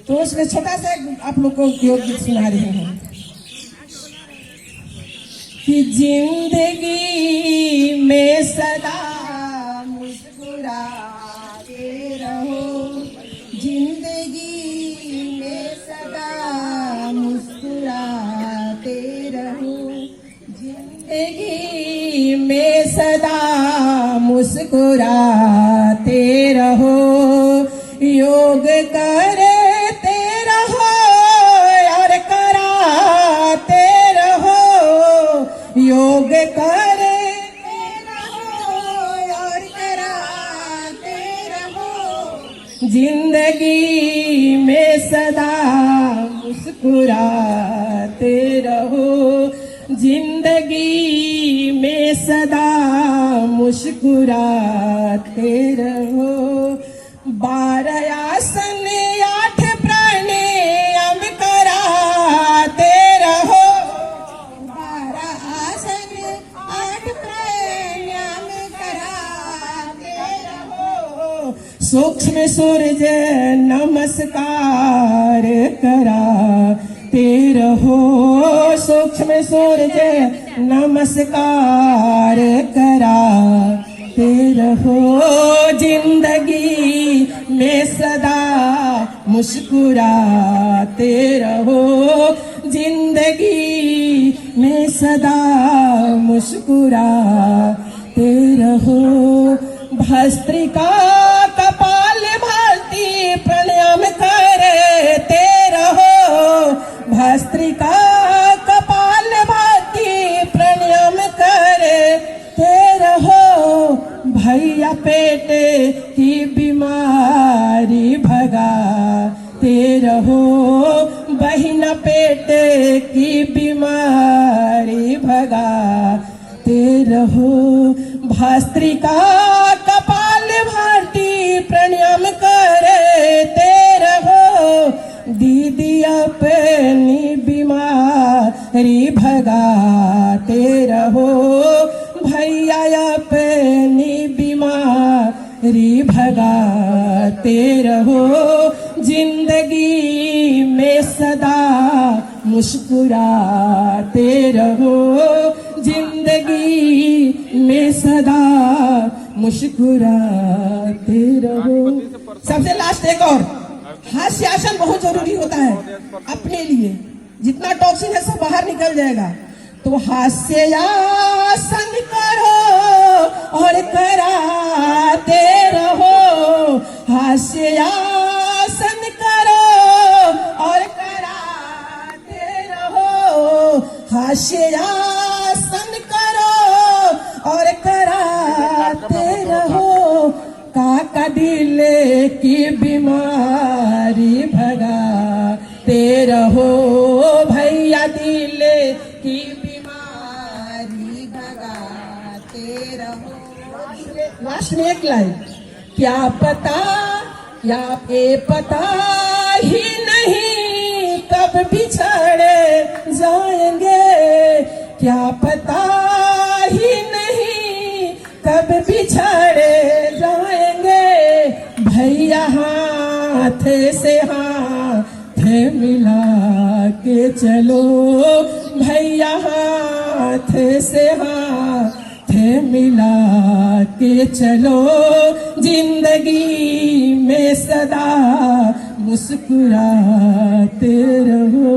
तो उसमें छोटा सा आप लोग को योग गीत सुना रहे हैं कि जिंदगी में सदा मुस्कुराते रहो, जिंदगी में सदा मुस्कुराते रहो, जिंदगी में सदा मुस्कुराते रहो, योग करते रहो और कराते रहो, योग करते रहो और कराते रहो, जिंदगी में सदा मुस्कुराते रहो, जिंदगी में सदा मुस्कुराते रहो। 12 आसन 8 प्राणायाम कराते रहो, 12 आसन 8 प्राणायाम कराते रहो, सूक्ष्म सूर्य नमस्कार कराते रहो, सूक्ष्म सूर्य नमस्कार कराते रहो, जिंदगी में सदा मुस्कुराते रहो, जिंदगी में सदा मुस्कुराते रहो। भस्त्रिका कपाल भाती प्राणायाम करते रहो, भस्त्रिका कपाल भाती प्राणायाम करते रहो, भैया पेट की बीमारी भगाते रहो, बहिना पेट की बीमारी भगाते रहो, भस्त्रिका कपाल भाती प्राणायाम करते रहो, दीदी अपनी बीमारी भगाते रहो, भैया अपनी बीमारी भगाते रहो, जिंदगी में सदा मुस्कुराते रहो, जिंदगी में सदा मुस्कुराते रहो। सबसे लास्ट एक और हास्यासन बहुत जरूरी होता है अपने लिए, जितना टॉक्सिन है सब बाहर निकल जाएगा। तो हास्यासन करो और कराते रहो, हास्यासन करो और कराते रहो, हास्यासन करो और कराते रहो, काका दिल की बीमारी भगाते रहो, भैया दिल की बीमारी भगाते रहो। लास्ट में एक लाइन, क्या पता ही नहीं कब बिछड़े जाएंगे, क्या पता ही नहीं कब बिछड़े जाएंगे, भैया हाथ से हाथ मिला के चलो, भैया हाथ से हाथ मिला के चलो, जिंदगी में सदा मुस्कुराते रहो।